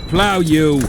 Plow you!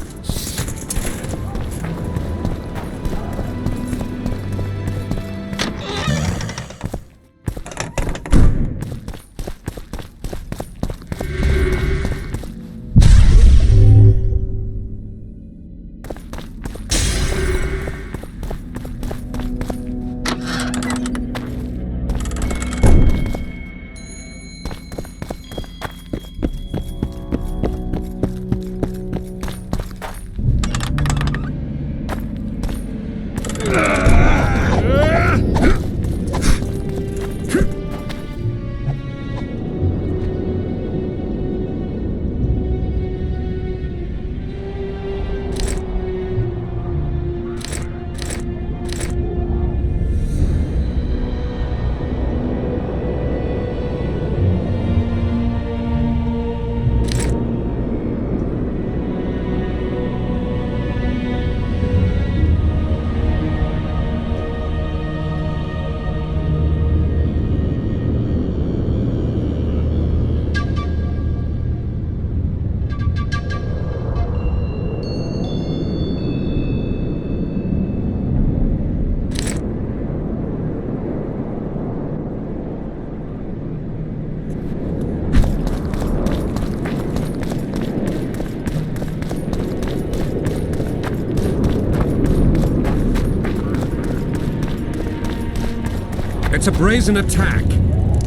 It's a brazen attack.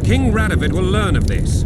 King Radovid will learn of this.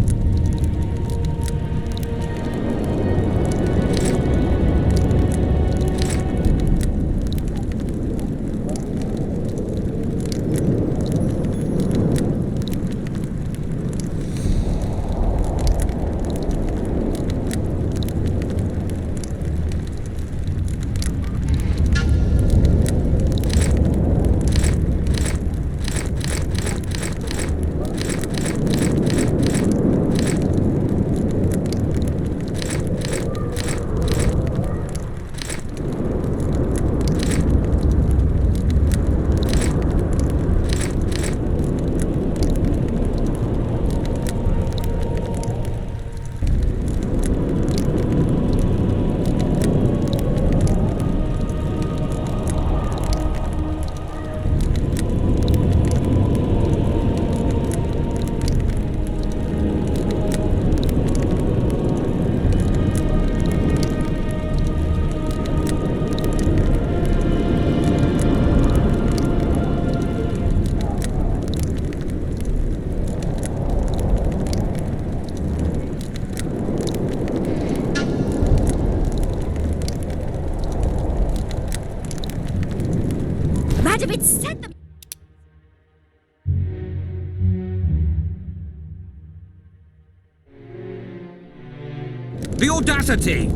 Radovid sent them. The audacity!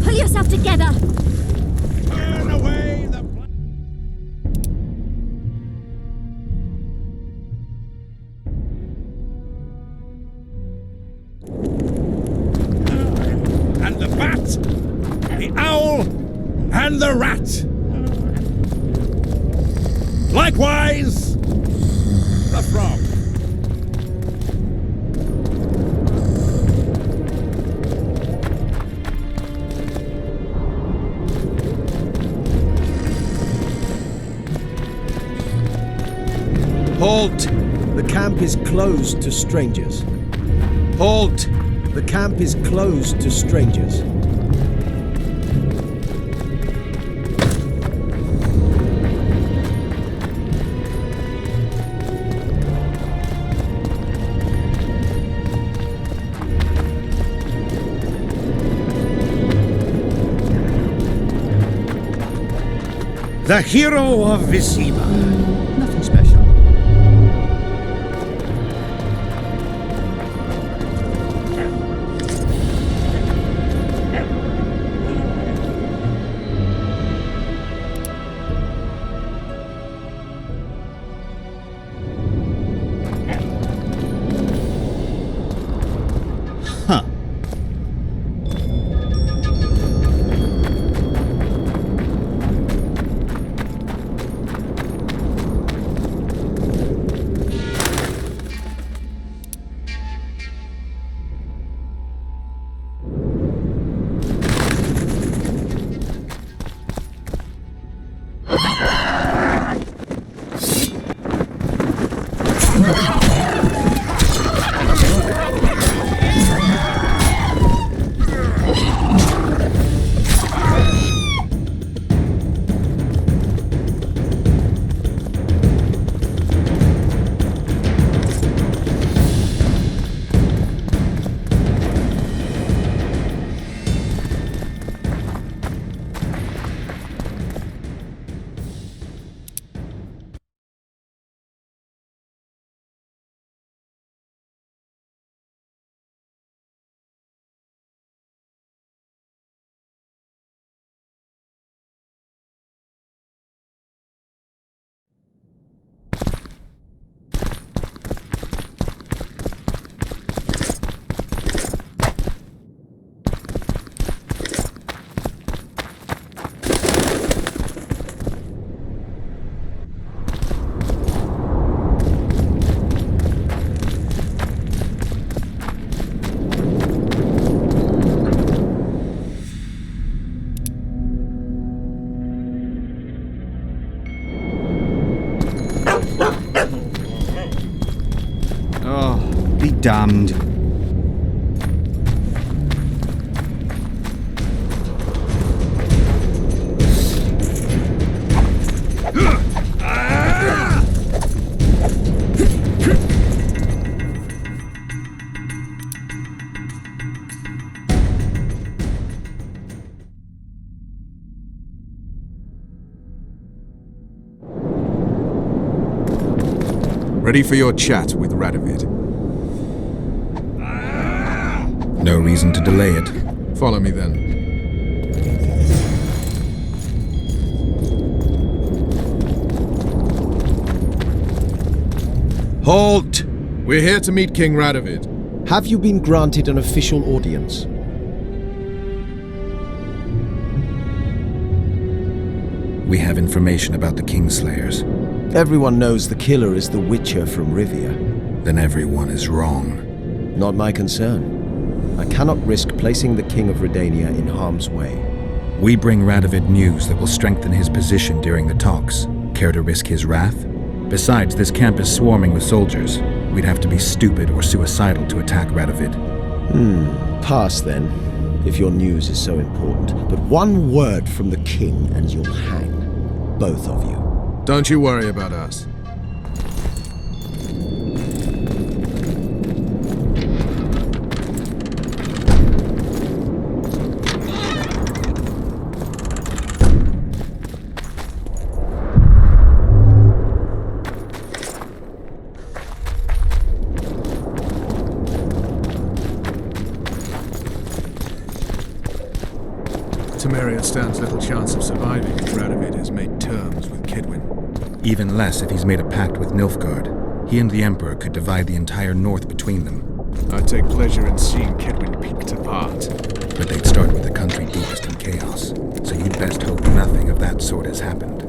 Pull yourself together. Burn away the... And the bat, the owl, and the rat. Likewise, the frog. Halt! The camp is closed to strangers. Halt! The camp is closed to strangers. The hero of Visiba. Nothing special. Huh. Damned. Ready for your chat with Radovid. No reason to delay it. Follow me then. Halt! We're here to meet King Radovid. Have you been granted an official audience? We have information about the Kingslayers. Everyone knows the killer is the Witcher from Rivia. Then everyone is wrong. Not my concern. I cannot risk placing the King of Redania in harm's way. We bring Radovid news that will strengthen his position during the talks. Care to risk his wrath? Besides, this camp is swarming with soldiers. We'd have to be stupid or suicidal to attack Radovid. Pass then, if your news is so important. But one word from the King and you'll hang. Both of you. Don't you worry about us. Temeria stands little chance of surviving if Radovid has made terms with Kidwin. Even less if he's made a pact with Nilfgaard. He and the Emperor could divide the entire north between them. I take pleasure in seeing Kidwin picked apart. But they'd start with the country deepest in chaos. So you'd best hope nothing of that sort has happened.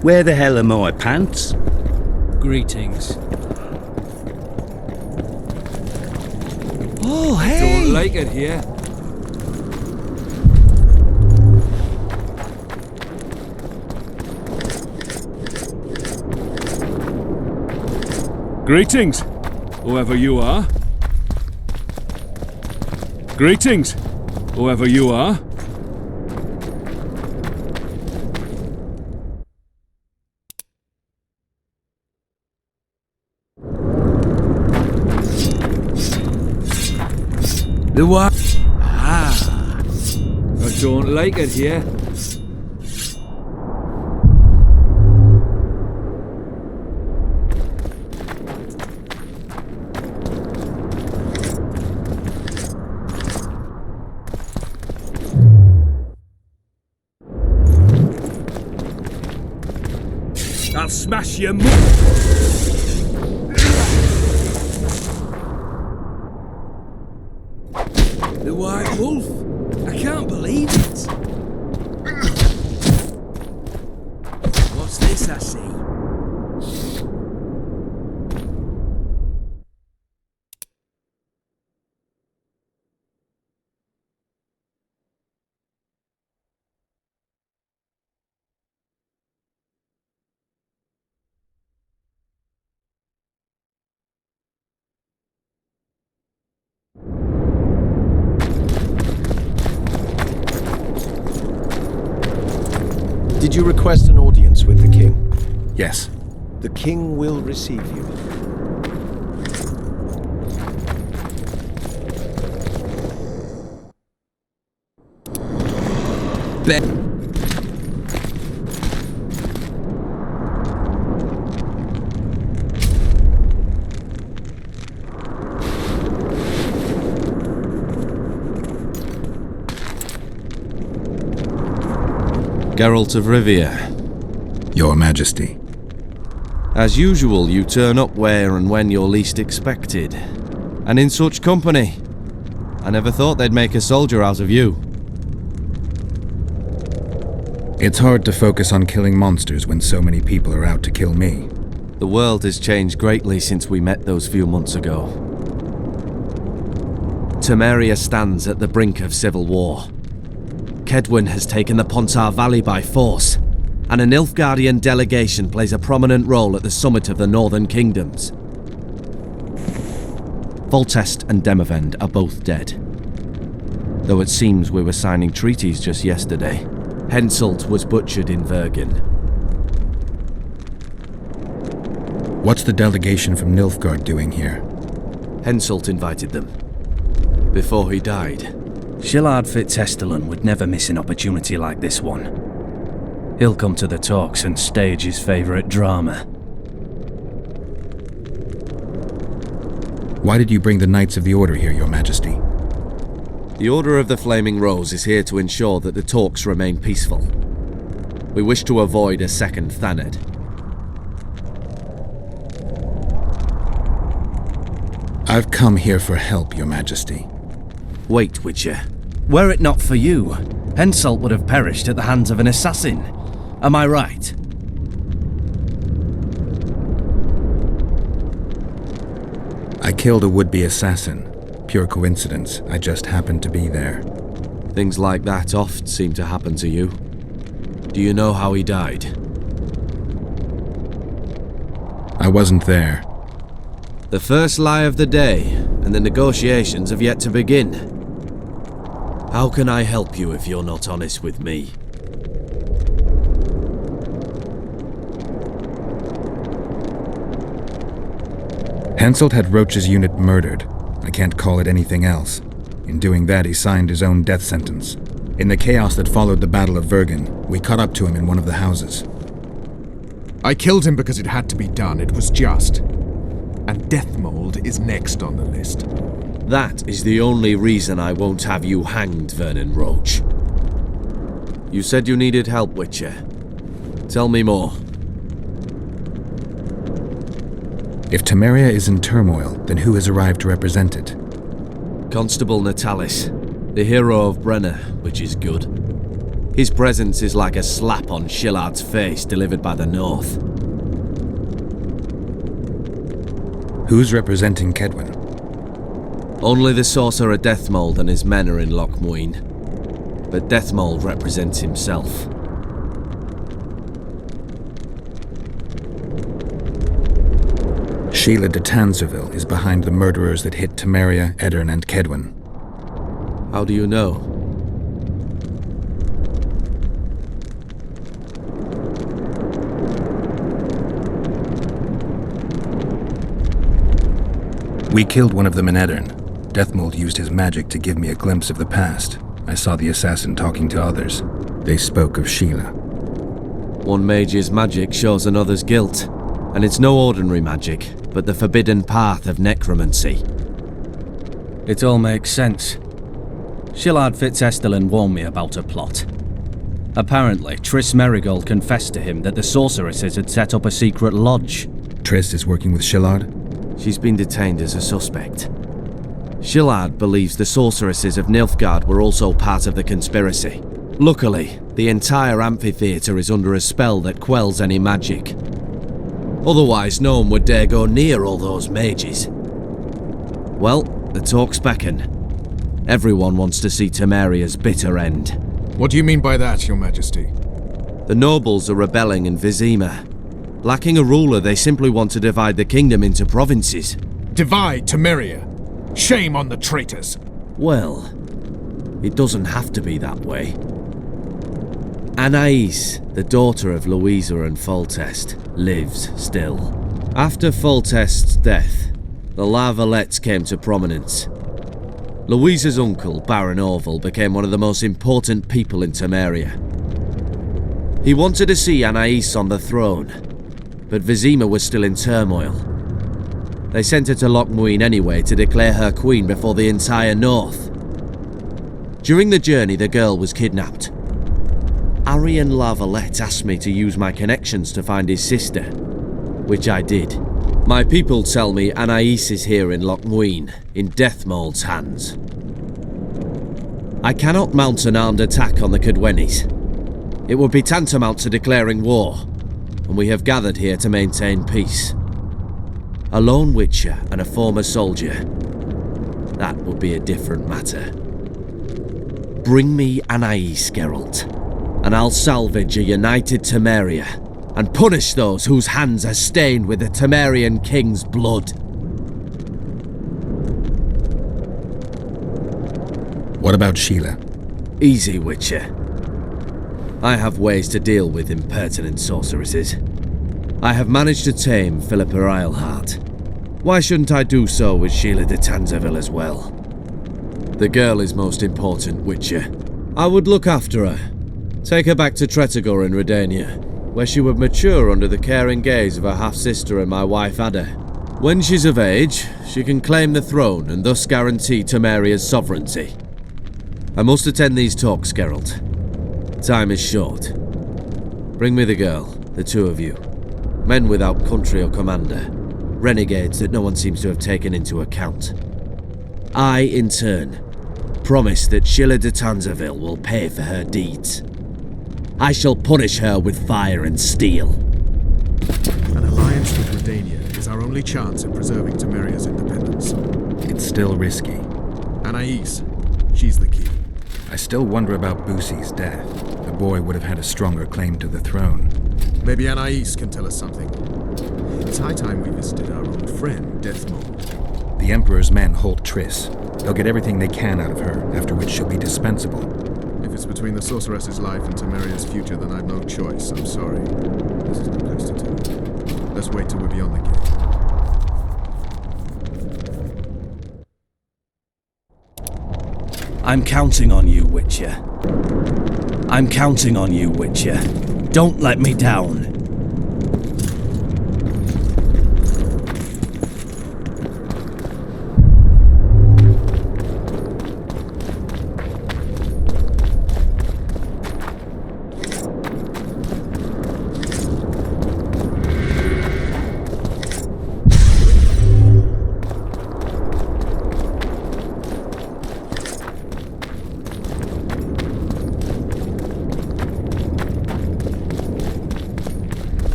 Where the hell are my pants? Greetings. Oh, hey! Don't like it here. Greetings, whoever you are. Greetings, whoever you are. The what? Ah, I don't like it here. I'll smash your The White Wolf? I can't believe it. What's this I see? Did you request an audience with the king? Yes. The king will receive you. Geralt of Rivia. Your Majesty. As usual, you turn up where and when you're least expected. And in such company. I never thought they'd make a soldier out of you. It's hard to focus on killing monsters when so many people are out to kill me. The world has changed greatly since we met those few months ago. Temeria stands at the brink of civil war. Kedwin has taken the Pontar Valley by force, and a Nilfgaardian delegation plays a prominent role at the summit of the Northern Kingdoms. Foltest and Demavend are both dead. Though it seems we were signing treaties just yesterday. Henselt was butchered in Vergen. What's the delegation from Nilfgaard doing here? Henselt invited them. Before he died. Shillard Fitzhestelin would never miss an opportunity like this one. He'll come to the talks and stage his favourite drama. Why did you bring the Knights of the Order here, Your Majesty? The Order of the Flaming Rose is here to ensure that the talks remain peaceful. We wish to avoid a second Thanedd. I've come here for help, Your Majesty. Wait, Witcher. Were it not for you, Henselt would have perished at the hands of an assassin. Am I right? I killed a would-be assassin. Pure coincidence. I just happened to be there. Things like that oft seem to happen to you. Do you know how he died? I wasn't there. The first lie of the day, and the negotiations have yet to begin. How can I help you if you're not honest with me? Henselt had Roach's unit murdered. I can't call it anything else. In doing that, he signed his own death sentence. In the chaos that followed the Battle of Vergen, we caught up to him in one of the houses. I killed him because it had to be done. It was just. And Death Mold is next on the list. That is the only reason I won't have you hanged, Vernon Roach. You said you needed help, Witcher. Tell me more. If Temeria is in turmoil, then who has arrived to represent it? Constable Natalis, the hero of Brenner, which is good. His presence is like a slap on Shillard's face delivered by the North. Who's representing Kedwin? Only the sorcerer Deathmold and his men are in Lochmuin. But Deathmold represents himself. Sheila de Tanzerville is behind the murderers that hit Temeria, Edirn, and Kedwin. How do you know? We killed one of them in Edirn. Deathmold used his magic to give me a glimpse of the past. I saw the assassin talking to others. They spoke of Sheila. One mage's magic shows another's guilt. And it's no ordinary magic, but the forbidden path of necromancy. It all makes sense. Shillard Fitzestelin warned me about a plot. Apparently, Triss Merigold confessed to him that the sorceresses had set up a secret lodge. Triss is working with Shillard? She's been detained as a suspect. Shillard believes the sorceresses of Nilfgaard were also part of the conspiracy. Luckily, the entire amphitheatre is under a spell that quells any magic. Otherwise, no one would dare go near all those mages. Well, the talks beckon. Everyone wants to see Temeria's bitter end. What do you mean by that, Your Majesty? The nobles are rebelling in Vizima. Lacking a ruler, they simply want to divide the kingdom into provinces. Divide Temeria! Shame on the traitors! Well, it doesn't have to be that way. Anais, the daughter of Louisa and Foltest, lives still. After Foltest's death, the La Valettes came to prominence. Louisa's uncle, Baron Orville, became one of the most important people in Temeria. He wanted to see Anais on the throne, but Vizima was still in turmoil. They sent her to Lochmuin anyway to declare her queen before the entire north. During the journey, the girl was kidnapped. Arian La Valette asked me to use my connections to find his sister, which I did. My people tell me Anais is here in Lochmuin, in Deathmold's hands. I cannot mount an armed attack on the Kedwenis. It would be tantamount to declaring war, and we have gathered here to maintain peace. A lone witcher and a former soldier, that would be a different matter. Bring me Anais, Geralt, and I'll salvage a united Temeria and punish those whose hands are stained with the Temerian king's blood. What about Sheila? Easy, Witcher. I have ways to deal with impertinent sorceresses. I have managed to tame Philippa Eilhart. Why shouldn't I do so with Sheila de Tanzerville as well? The girl is most important, Witcher. I would look after her. Take her back to Tretogor in Redania, where she would mature under the caring gaze of her half-sister and my wife Ada. When she's of age, she can claim the throne and thus guarantee Temeria's sovereignty. I must attend these talks, Geralt. Time is short. Bring me the girl, the two of you. Men without country or commander. Renegades that no one seems to have taken into account. I, in turn, promise that Sheila de Tanzerville will pay for her deeds. I shall punish her with fire and steel. An alliance with Redania is our only chance at preserving Temeria's independence. It's still risky. Anais, she's the key. I still wonder about Boosie's death. The boy would have had a stronger claim to the throne. Maybe Anais can tell us something. It's high time we visited our old friend, Deathmold. The Emperor's men hold Triss. They'll get everything they can out of her, after which she'll be dispensable. If it's between the sorceress's life and Temeria's future, then I've no choice. I'm sorry. This is no place to tell. Let's wait till we're beyond the gate. I'm counting on you, Witcher. I'm counting on you, Witcher. Don't let me down.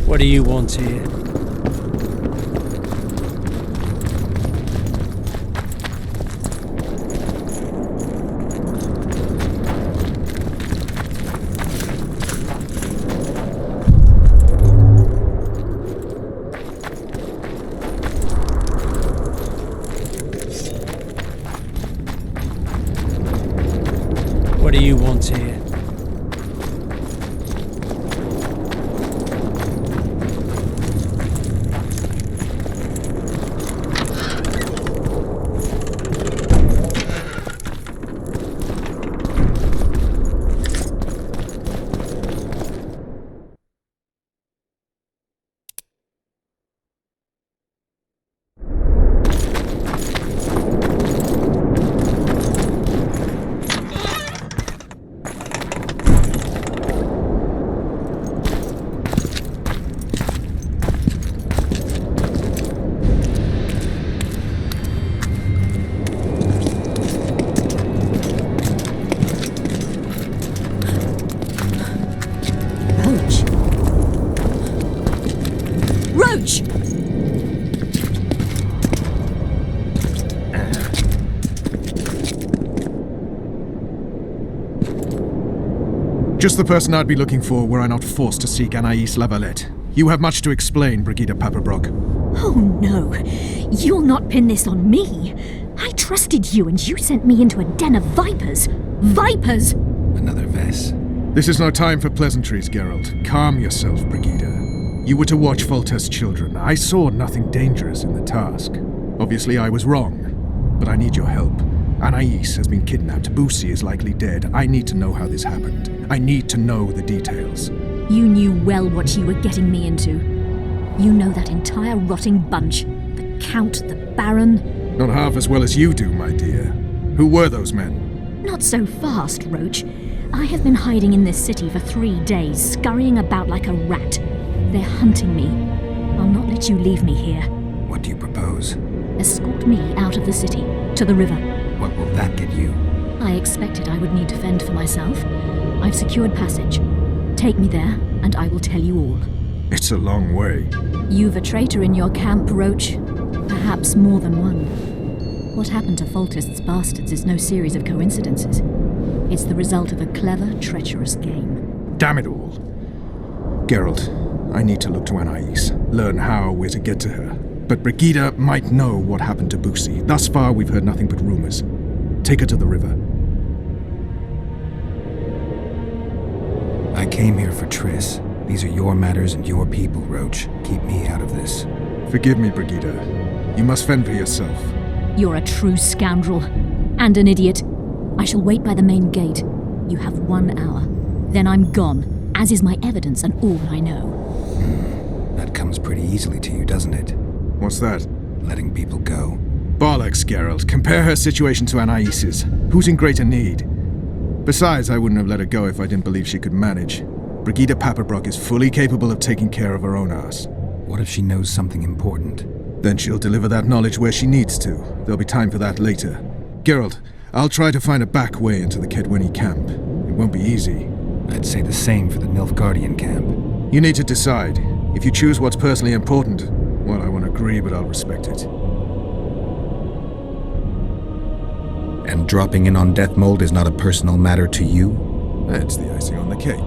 What do you want here? What do you want here? Roach! Just the person I'd be looking for were I not forced to seek Anais Lavalette. You have much to explain, Brigida Paperbrock. Oh no, you'll not pin this on me. I trusted you and you sent me into a den of vipers. Vipers! Another Vess. This is no time for pleasantries, Geralt. Calm yourself, Brigida. You were to watch Foltest's children. I saw nothing dangerous in the task. Obviously I was wrong, but I need your help. Anais has been kidnapped. Boosie is likely dead. I need to know how this happened. I need to know the details. You knew well what you were getting me into. You know that entire rotting bunch. The Count, the Baron. Not half as well as you do, my dear. Who were those men? Not so fast, Roach. I have been hiding in this city for 3 days, scurrying about like a rat. They're hunting me. I'll not let you leave me here. What do you propose? Escort me out of the city, to the river. What will that get you? I expected I would need to fend for myself. I've secured passage. Take me there, and I will tell you all. It's a long way. You've a traitor in your camp, Roach. Perhaps more than one. What happened to Foltest's bastards is no series of coincidences. It's the result of a clever, treacherous game. Damn it all. Geralt, I need to look to Anais, learn how we're to get to her. But Brigida might know what happened to Boosie. Thus far, we've heard nothing but rumors. Take her to the river. I came here for Triss. These are your matters and your people, Roach. Keep me out of this. Forgive me, Brigida. You must fend for yourself. You're a true scoundrel. And an idiot. I shall wait by the main gate. You have 1 hour. Then I'm gone, as is my evidence and all I know. That comes pretty easily to you, doesn't it? What's that? Letting people go. Bollocks, Geralt. Compare her situation to Anais's. Who's in greater need? Besides, I wouldn't have let her go if I didn't believe she could manage. Brigida Paperbrock is fully capable of taking care of her own ass. What if she knows something important? Then she'll deliver that knowledge where she needs to. There'll be time for that later. Geralt, I'll try to find a back way into the Kedweni camp. It won't be easy. I'd say the same for the Nilfgaardian camp. You need to decide. If you choose what's personally important, well, I won't agree, but I'll respect it. And dropping in on Death Mold is not a personal matter to you? That's the icing on the cake.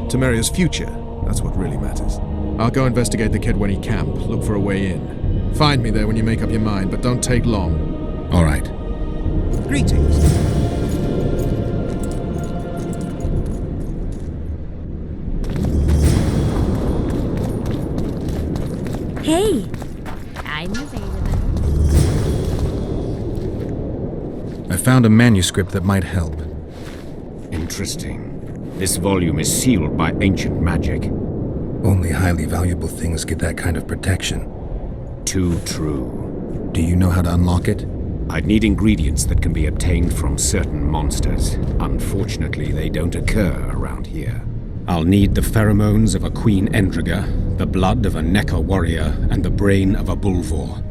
Temeria's future, that's what really matters. I'll go investigate the Kedweni camp, look for a way in. Find me there when you make up your mind, but don't take long. All right. Greetings. Hey! I'm available. I found a manuscript that might help. Interesting. This volume is sealed by ancient magic. Only highly valuable things get that kind of protection. Too true. Do you know how to unlock it? I'd need ingredients that can be obtained from certain monsters. Unfortunately, they don't occur around here. I'll need the pheromones of a Queen Endriga, the blood of a Necker warrior, and the brain of a Bulvor.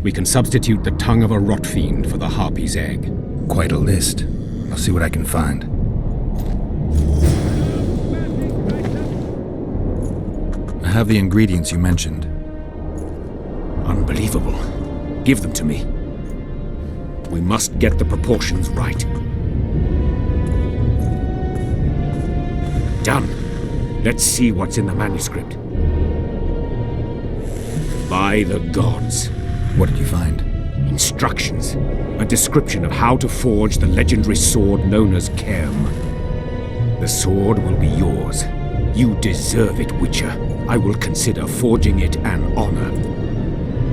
We can substitute the tongue of a rot fiend for the Harpy's egg. Quite a list. I'll see what I can find. I have the ingredients you mentioned. Unbelievable. Give them to me. We must get the proportions right. Done. Let's see what's in the manuscript. By the gods. What did you find? Instructions. A description of how to forge the legendary sword known as Caerme. The sword will be yours. You deserve it, Witcher. I will consider forging it an honor.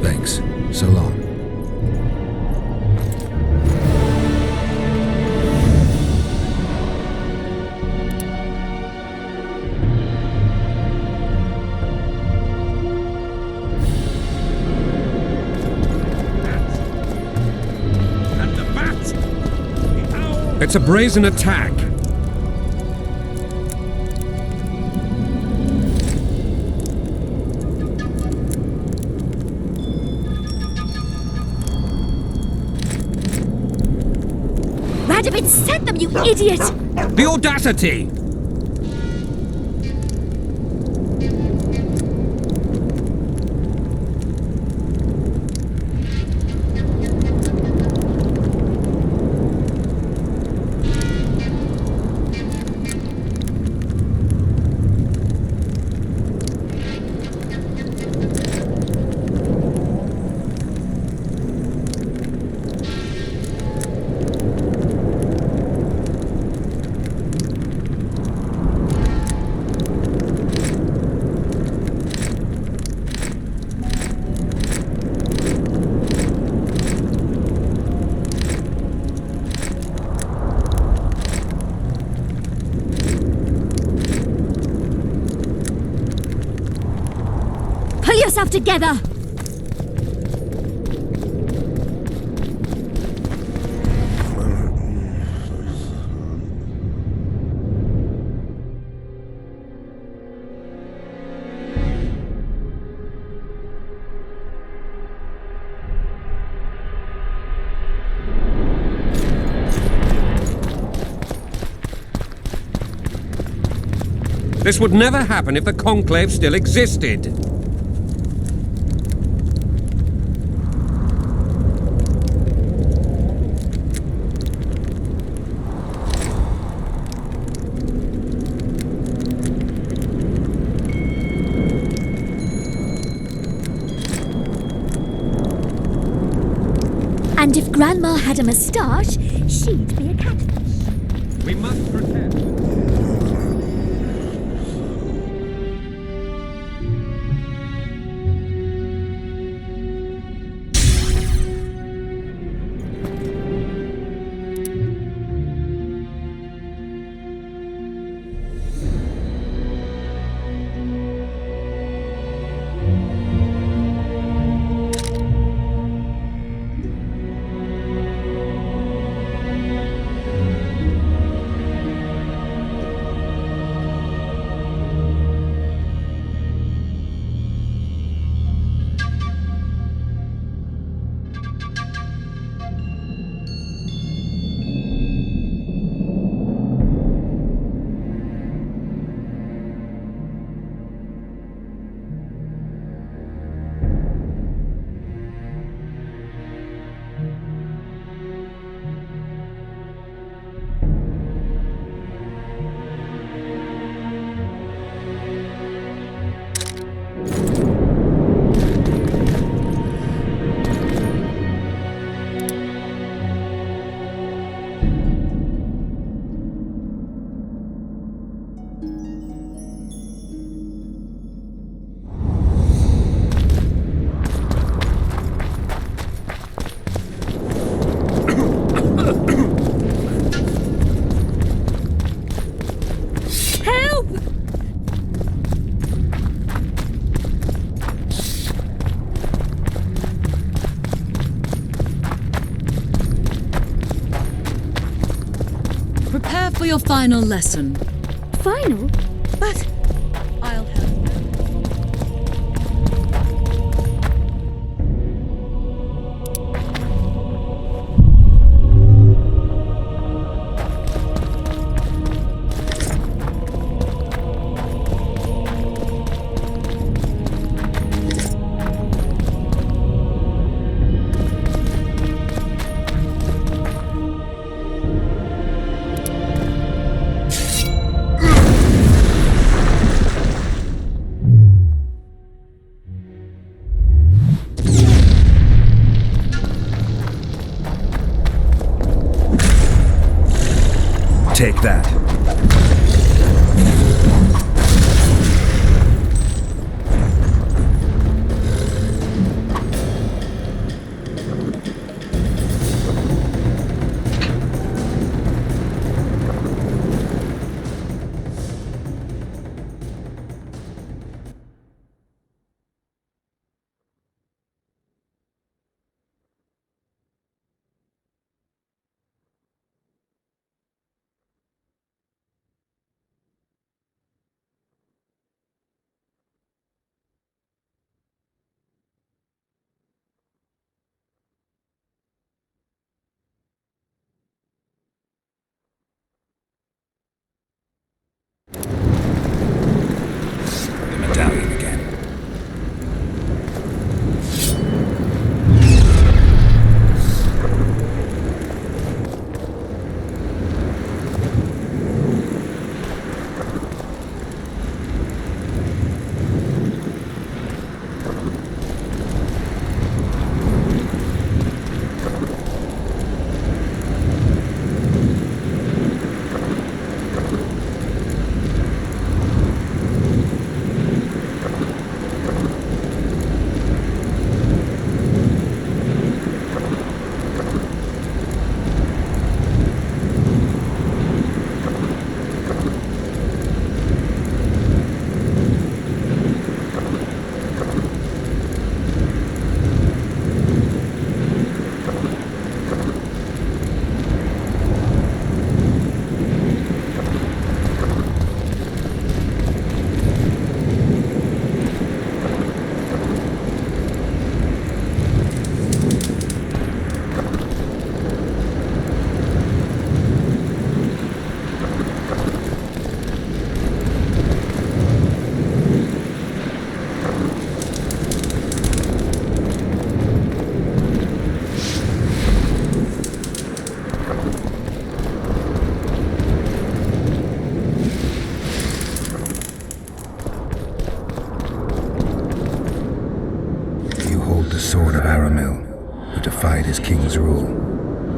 Thanks. So long. And the bat! The owl! It's a brazen attack. Radovid sent them, you idiot! The audacity! Pull yourself together! This would never happen if the Conclave still existed. And if Grandma had a moustache, she'd be a catfish. We must protect. Prepare for your final lesson. Final? But I'll help. Take that. His king's rule.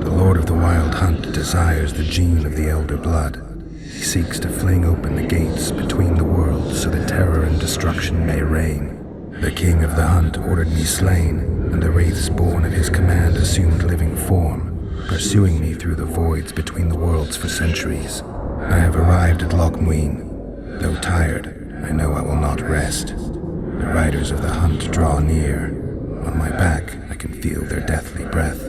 The Lord of the Wild Hunt desires the gene of the Elder Blood. He seeks to fling open the gates between the worlds so that terror and destruction may reign. The King of the Hunt ordered me slain, and the wraiths born of his command assumed living form, pursuing me through the voids between the worlds for centuries. I have arrived at Loch Muin. Though tired, I know I will not rest. The riders of the hunt draw near. On my back, I can feel their deathly breath.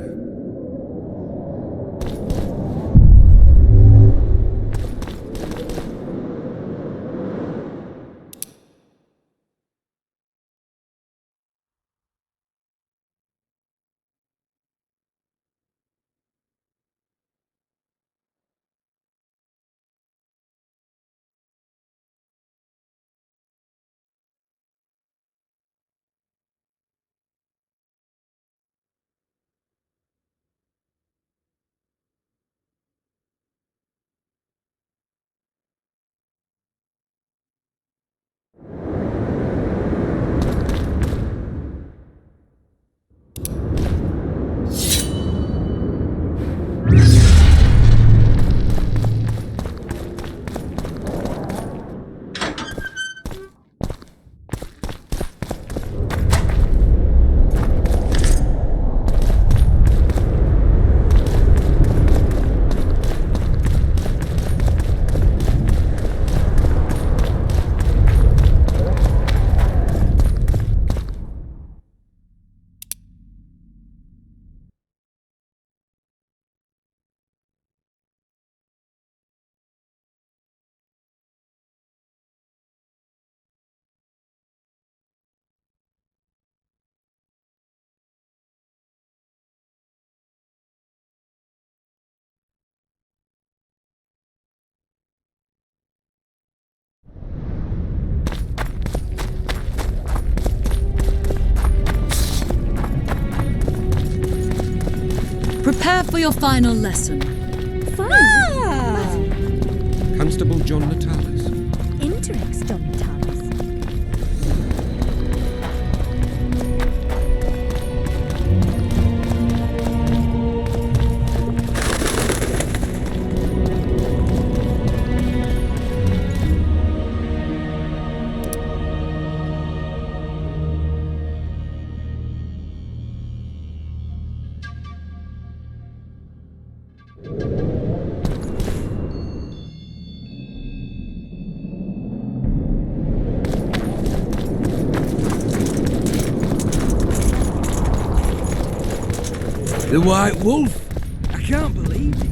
Prepare for your final lesson. Constable John Natalis. Interrex John Natalis. The White Wolf? I can't believe it.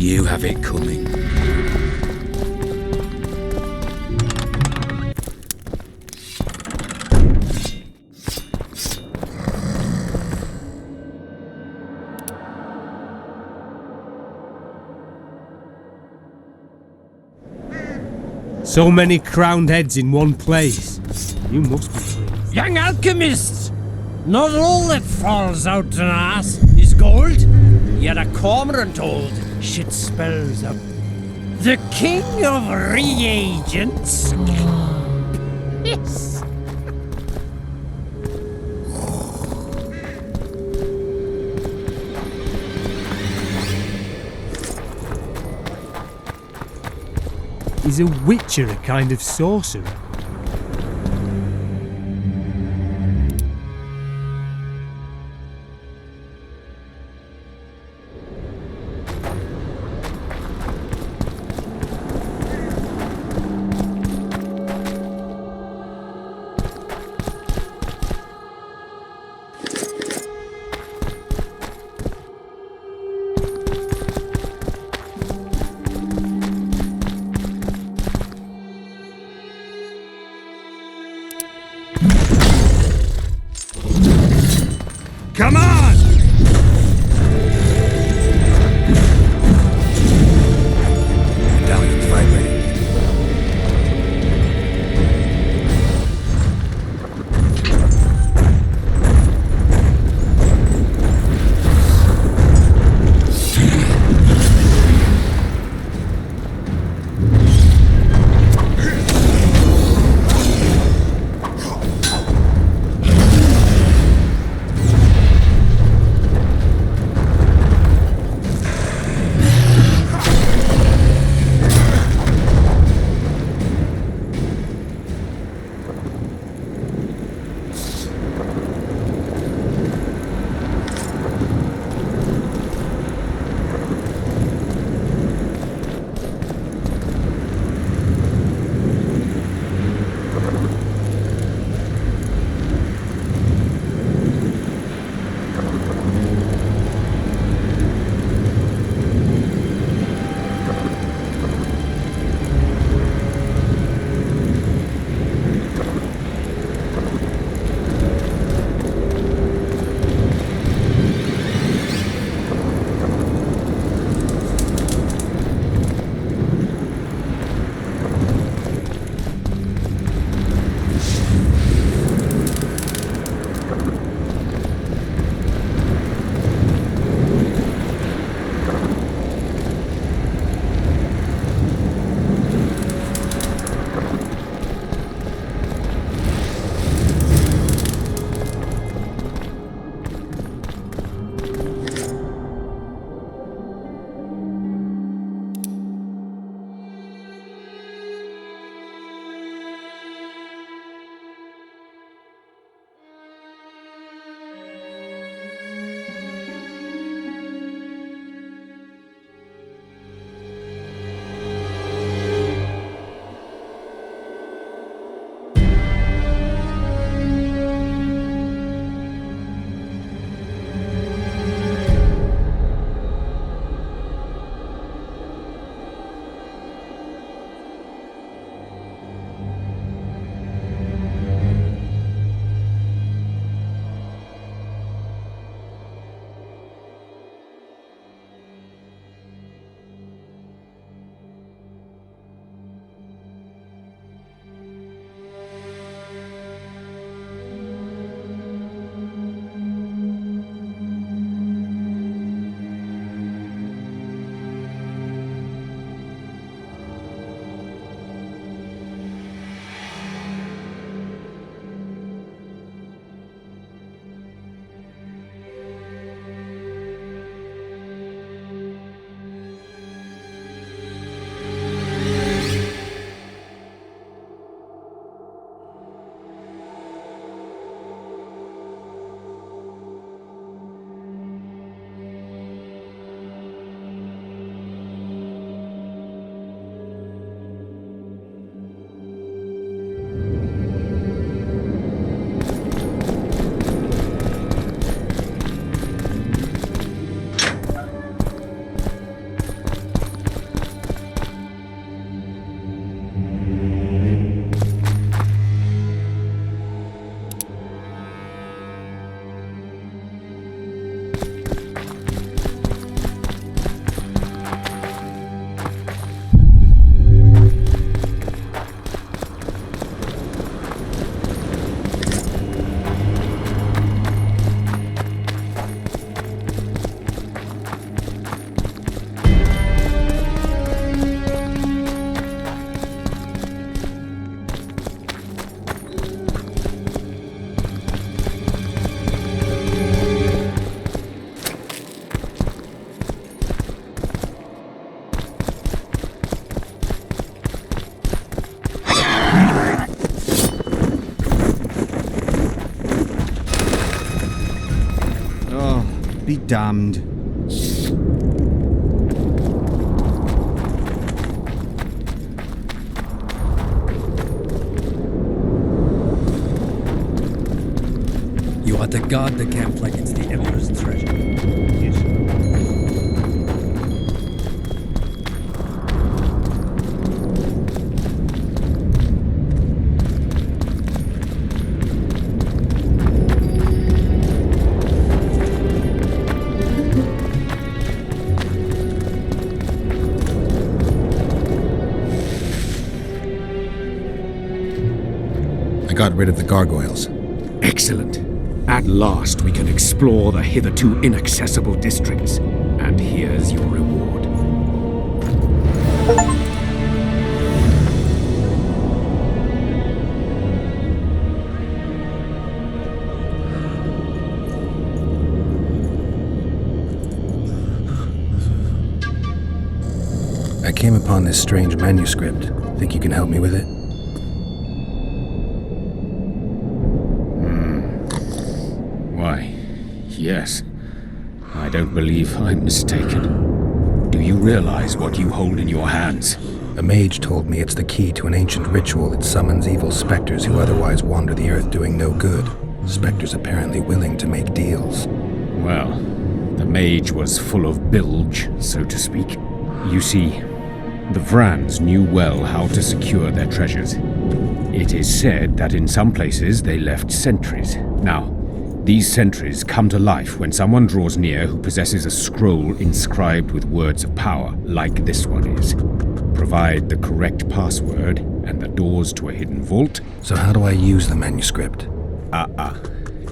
You have it coming. So many crowned heads in one place. You must be pleased. Young alchemists! Not all that falls out an ass is gold. Yet a cormorant old shit spells up. The king of reagents. Yes. Is a witcher a kind of sorcerer? be damned. You are to guard the camp like it's the Emperor's treasure. Yes. I got rid of the gargoyles. Excellent. At last we can explore the hitherto inaccessible districts. And here's your reward. I came upon this strange manuscript. Think you can help me with it? Why, yes. I don't believe I'm mistaken. Do you realize what you hold in your hands? A mage told me it's the key to an ancient ritual that summons evil specters who otherwise wander the earth doing no good. Specters apparently willing to make deals. Well, the mage was full of bilge, so to speak. You see, the Vrans knew well how to secure their treasures. It is said that in some places they left sentries. Now, these sentries come to life when someone draws near who possesses a scroll inscribed with words of power, like this one is. Provide the correct password, and the doors to a hidden vault. So how do I use the manuscript?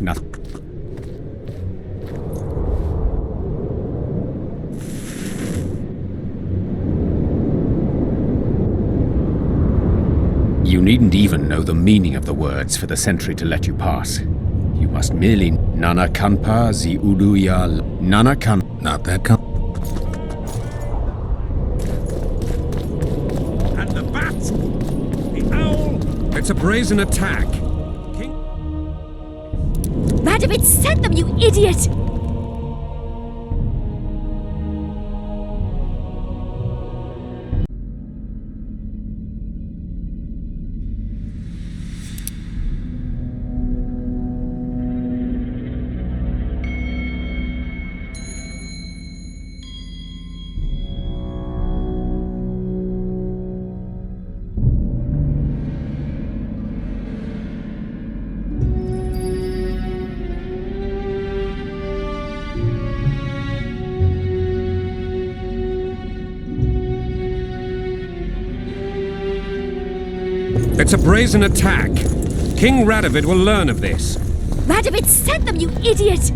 Nothing. You needn't even know the meaning of the words for the sentry to let you pass. You must merely Nana Kanpa zi Uduya Nana Kan. Not that con. And the bat! The owl! It's a brazen attack. Radovid sent them, you idiot! It's a brazen attack. King Radovid will learn of this. Radovid sent them, you idiot!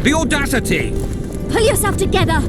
The audacity! Pull yourself together!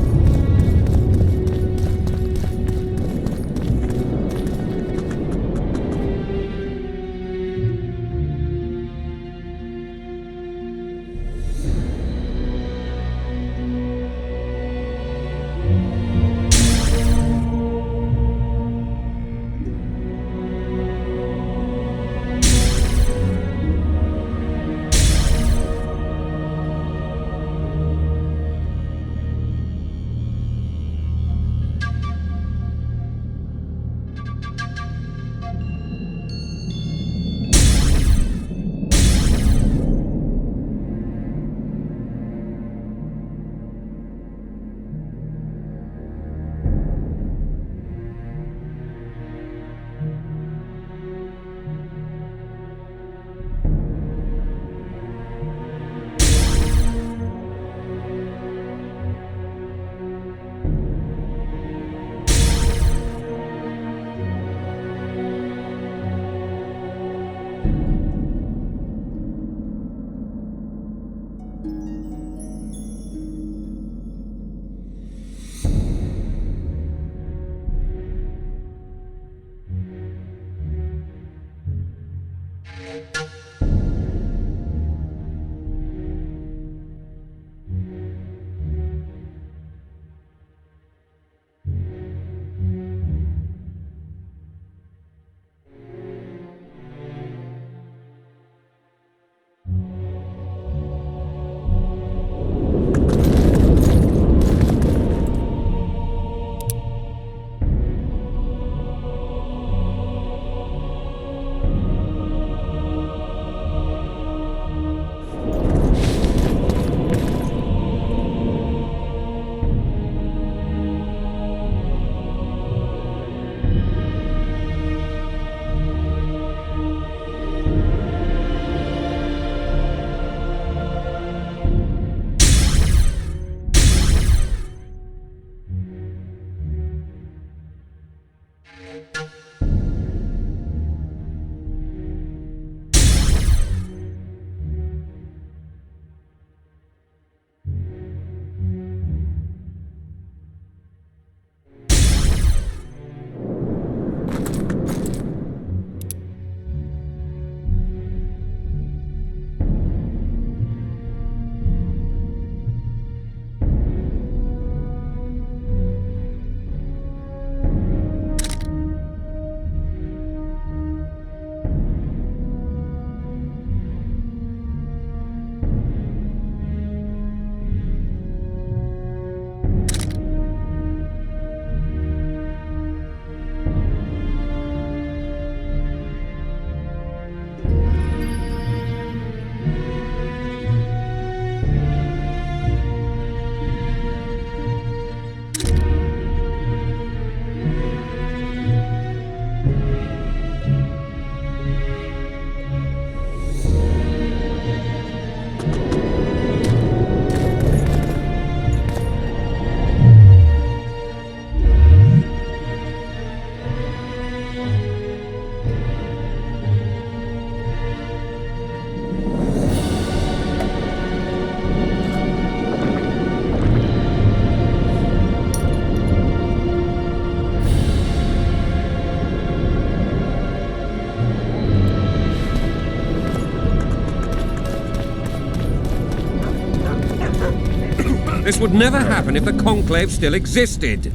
This would never happen if the Conclave still existed.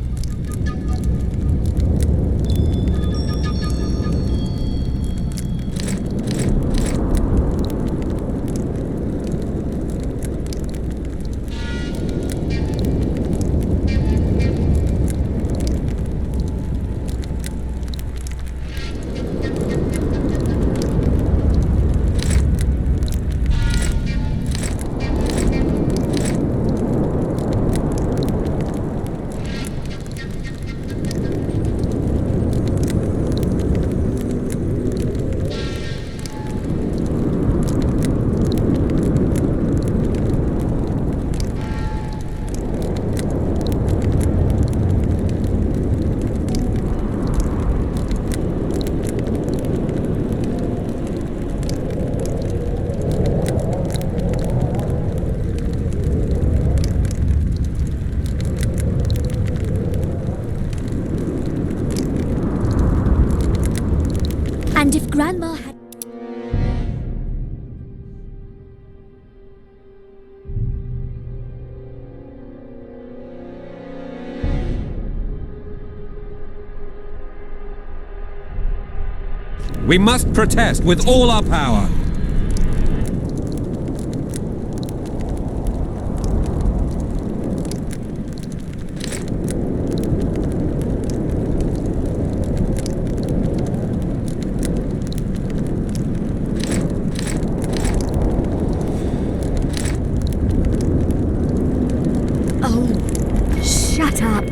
Grandma had... We must protest with all our power. Oh, shut up.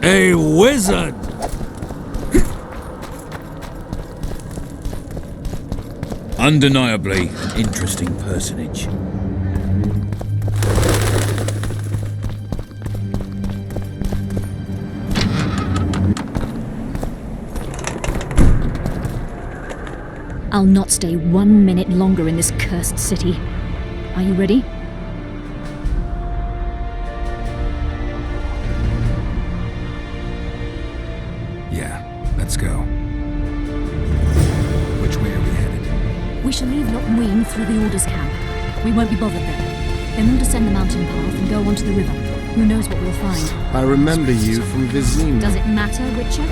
A wizard! Undeniably an interesting personage. I'll not stay 1 minute longer in this cursed city. Are you ready? Yeah, let's go. Which way are we headed? We shall leave Lochmuin through the Orders camp. We won't be bothered there. Then we'll descend the mountain path and go onto the river. Who knows what we'll find? I remember you from Vizima. Does it matter, Witcher? You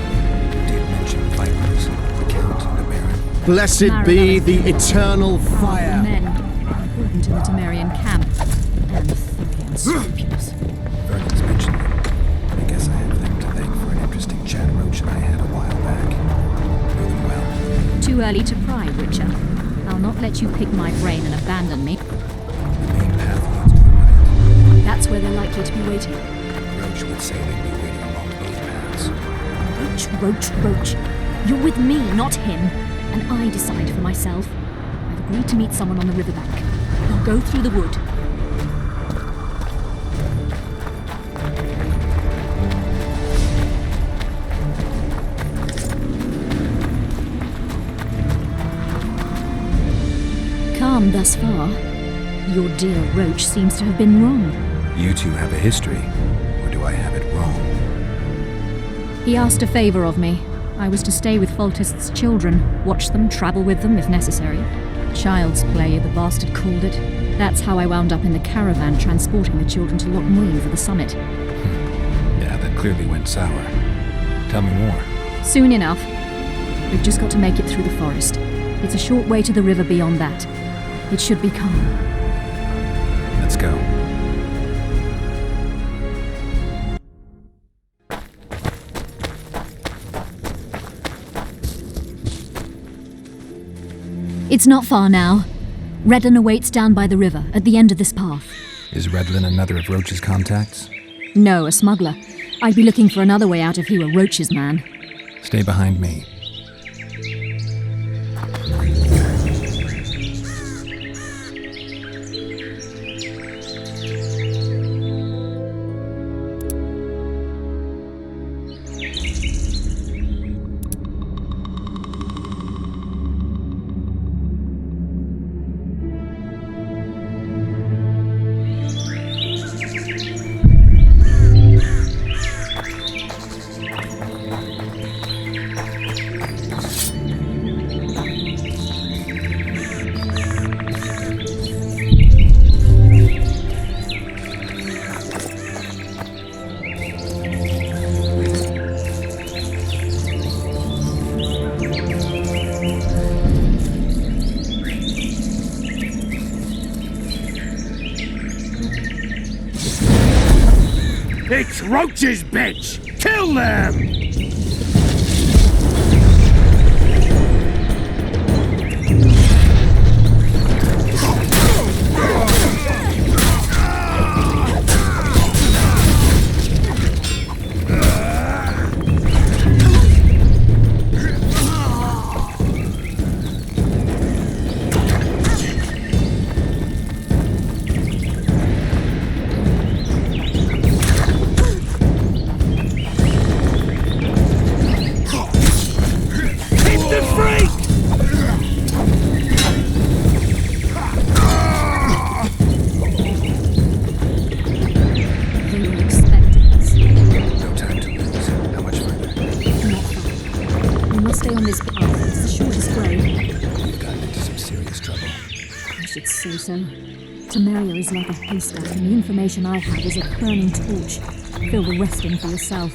did mention vipers, the Count and the Baron. Blessed be the eternal fire. Men, important in the Temerian camp. And the unscrupulous. Vernon's mentioned them. I guess I have them to thank for an interesting chat Roach and I had a while back. Know them well. Too early to pry, Witcher. I'll not let you pick my brain and abandon me. The main path leads to the right. That's where they're likely to be waiting. Roach would say they'd be waiting along both paths. Roach. You're with me, not him. And I decide for myself. I've agreed to meet someone on the riverbank. I'll go through the wood. Calm thus far. Your dear Roach seems to have been wrong. You two have a history, or do I have it wrong? He asked a favor of me. I was to stay with Foltest's children, watch them, travel with them if necessary. Child's play, the bastard called it. That's how I wound up in the caravan transporting the children to Loch Muin for the summit. Yeah, that clearly went sour. Tell me more. Soon enough. We've just got to make it through the forest. It's a short way to the river beyond that. It should be calm. Let's go. It's not far now. Redlin awaits down by the river, at the end of this path. Is Redlin another of Roach's contacts? No, a smuggler. I'd be looking for another way out if he were Roach's man. Stay behind me. It's Roach's bitch! Kill them! Temeria is like a haystack, and the information I have is a burning torch. Feel the rest in for yourself.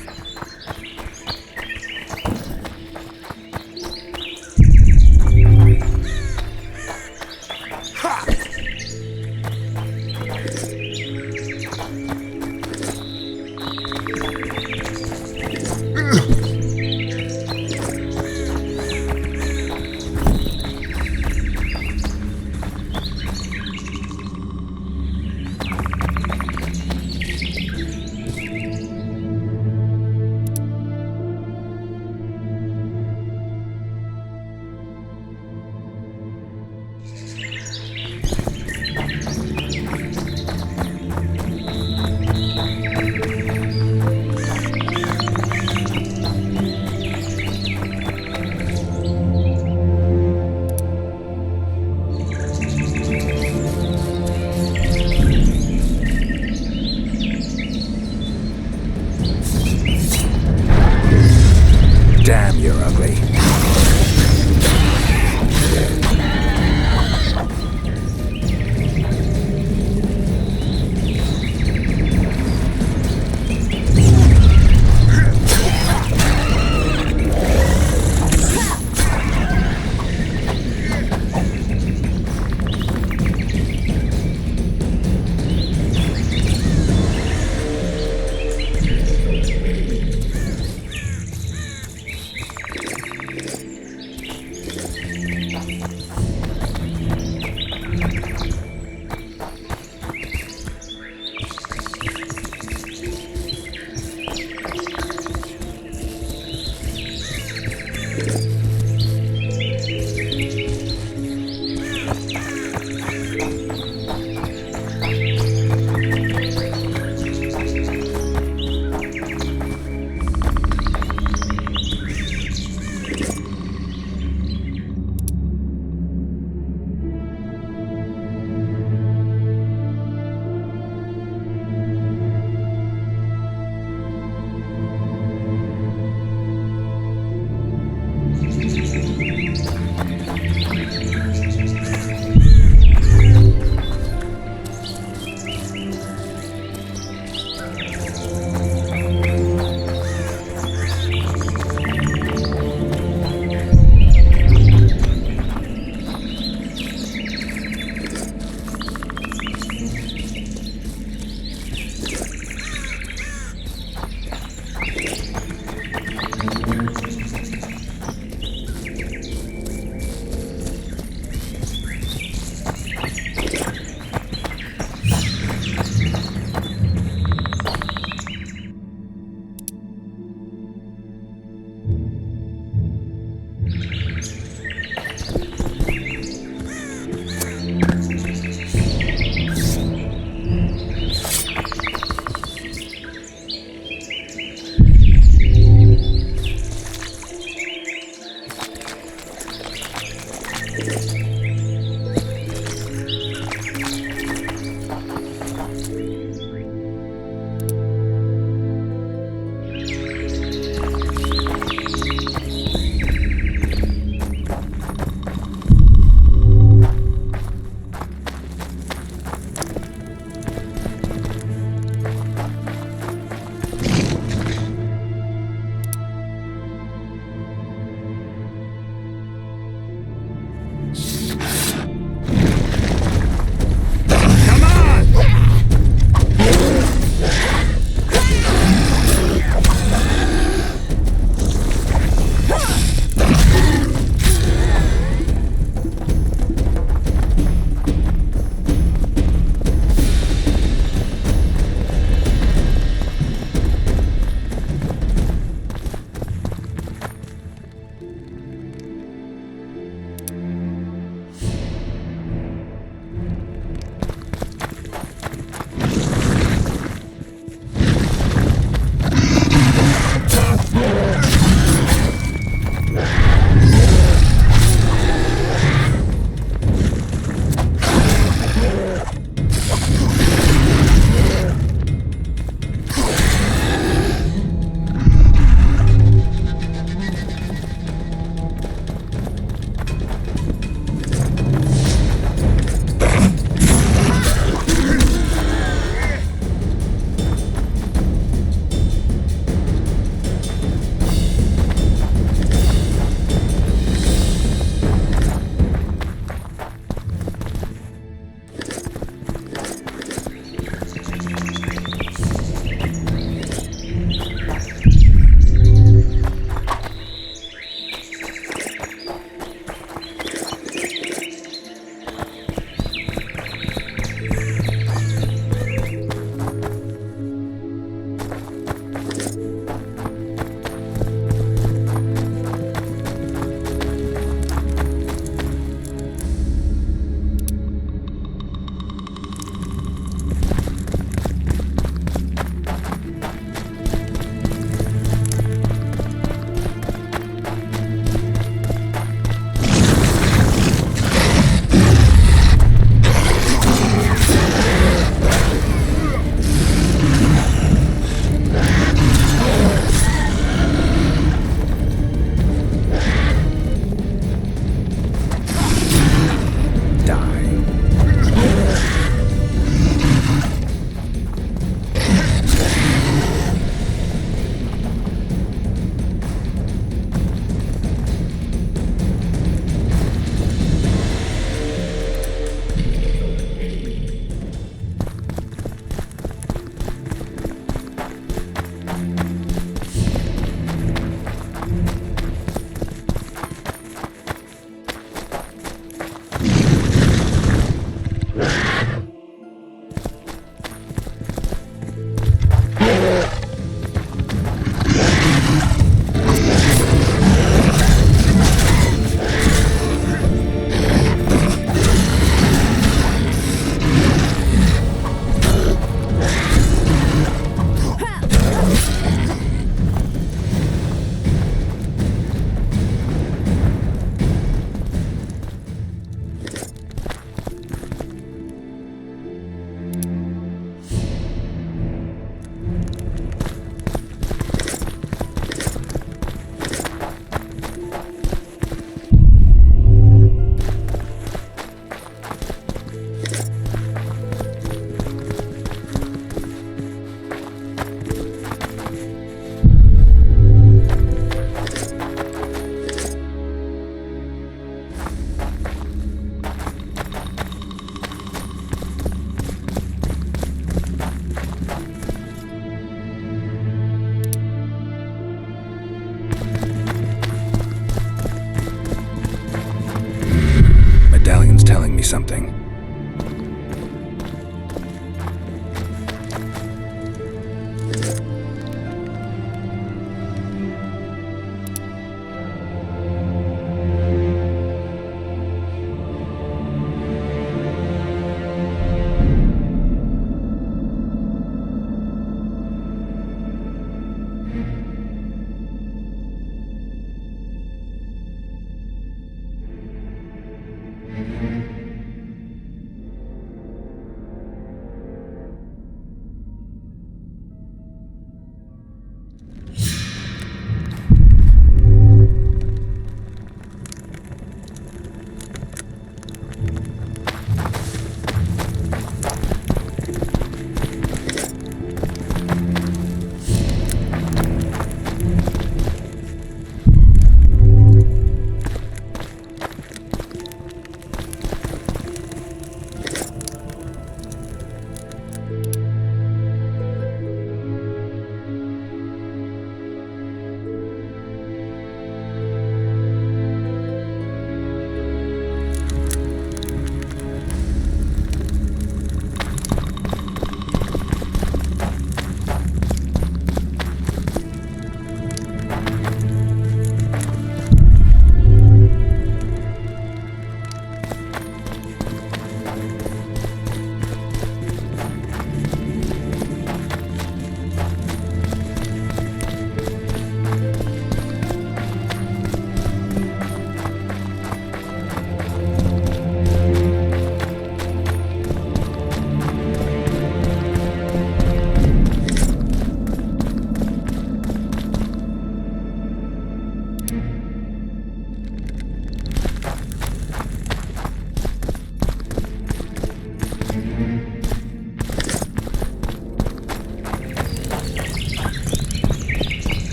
something.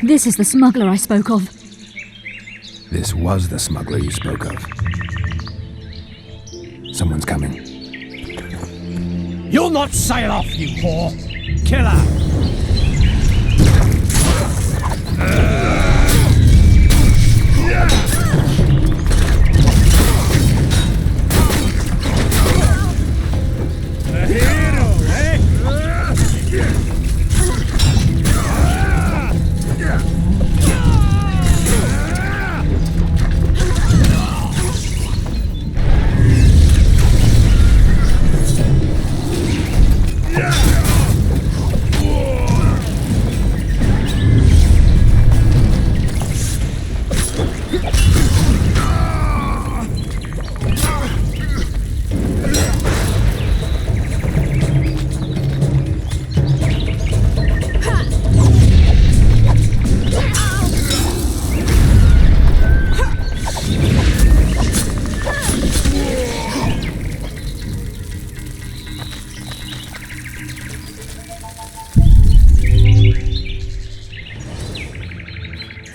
This is the smuggler I spoke of. This was the smuggler you spoke of. Someone's coming. You'll not sail off, you whore! Kill her!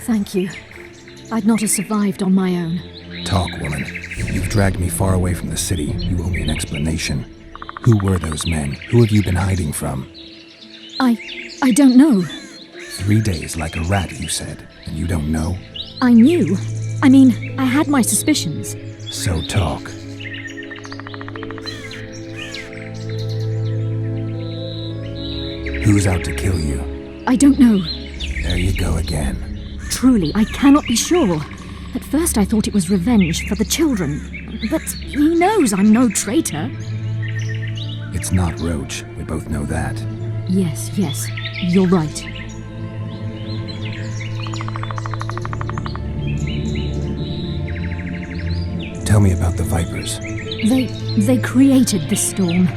Thank you. I'd not have survived on my own. Talk, woman. You've dragged me far away from the city. You owe me an explanation. Who were those men? Who have you been hiding from? I don't know. 3 days like a rat, you said, and you don't know? I knew. I mean, I had my suspicions. So talk. Who's out to kill you? I don't know. There you go again. Truly, I cannot be sure. At first I thought it was revenge for the children. But he knows I'm no traitor. It's not Roach. We both know that. Yes, you're right. Tell me about the Vipers. They created this storm.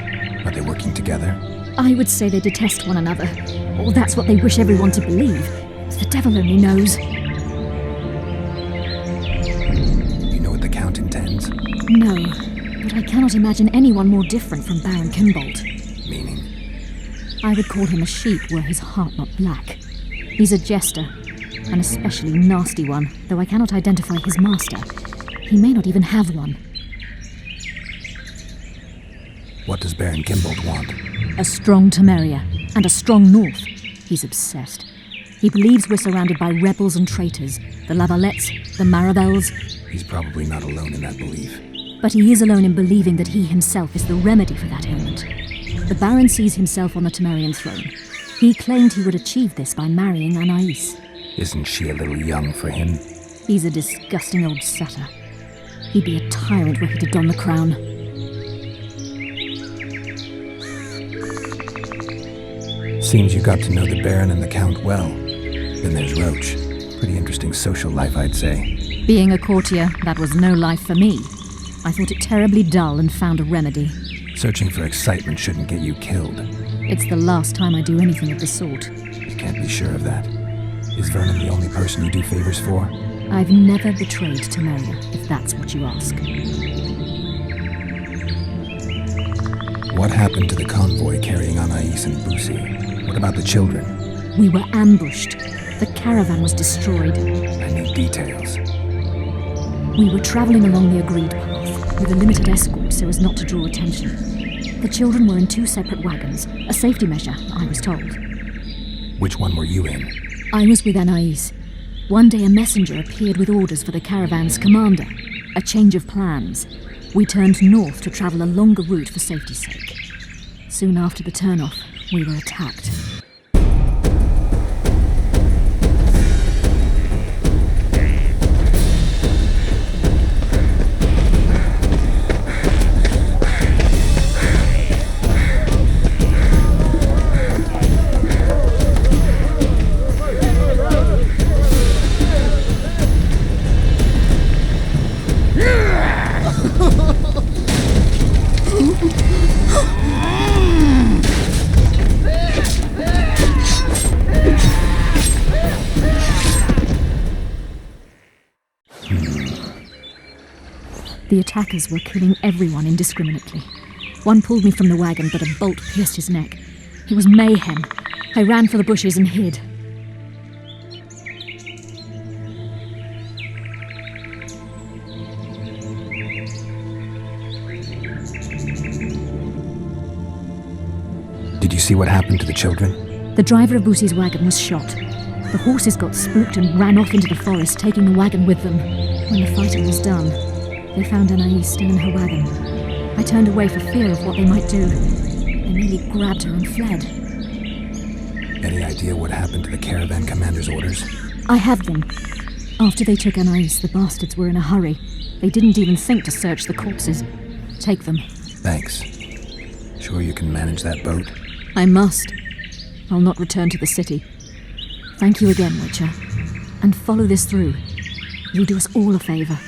Are they working together? I would say they detest one another. Or that's what they wish everyone to believe. The devil only knows. You know what the Count intends? No, but I cannot imagine anyone more different from Baron Kimbold. Meaning? I would call him a sheep were his heart not black. He's a jester, an especially nasty one, though I cannot identify his master. He may not even have one. What does Baron Kimbold want? A strong Temeria, and a strong North. He's obsessed. He believes we're surrounded by rebels and traitors, the Lavalettes, the Marabels. He's probably not alone in that belief. But he is alone in believing that he himself is the remedy for that ailment. The Baron sees himself on the Temerian throne. He claimed he would achieve this by marrying Anais. Isn't she a little young for him? He's a disgusting old satyr. He'd be a tyrant were he to don the crown. Seems you got to know the Baron and the Count well. Then there's Roach. Pretty interesting social life, I'd say. Being a courtier, that was no life for me. I thought it terribly dull and found a remedy. Searching for excitement shouldn't get you killed. It's the last time I do anything of the sort. You can't be sure of that. Is Vernon the only person you do favors for? I've never betrayed Temeria, if that's what you ask. What happened to the convoy carrying Anais and Busi? What about the children? We were ambushed. The caravan was destroyed. I need details. We were travelling along the agreed path, with a limited escort so as not to draw attention. The children were in 2 separate wagons, a safety measure, I was told. Which one were you in? I was with Anais. One day a messenger appeared with orders for the caravan's commander. A change of plans. We turned north to travel a longer route for safety's sake. Soon after the turnoff, we were attacked. The attackers were killing everyone indiscriminately. One pulled me from the wagon, but a bolt pierced his neck. It was mayhem. I ran for the bushes and hid. Did you see what happened to the children? The driver of Boosie's wagon was shot. The horses got spooked and ran off into the forest, taking the wagon with them. When the fighting was done, they found Anais still in her wagon. I turned away for fear of what they might do. They nearly grabbed her and fled. Any idea what happened to the caravan commander's orders? I have them. After they took Anais, the bastards were in a hurry. They didn't even think to search the corpses. Take them. Thanks. Sure you can manage that boat? I must. I'll not return to the city. Thank you again, Witcher. And follow this through. You'll do us all a favor.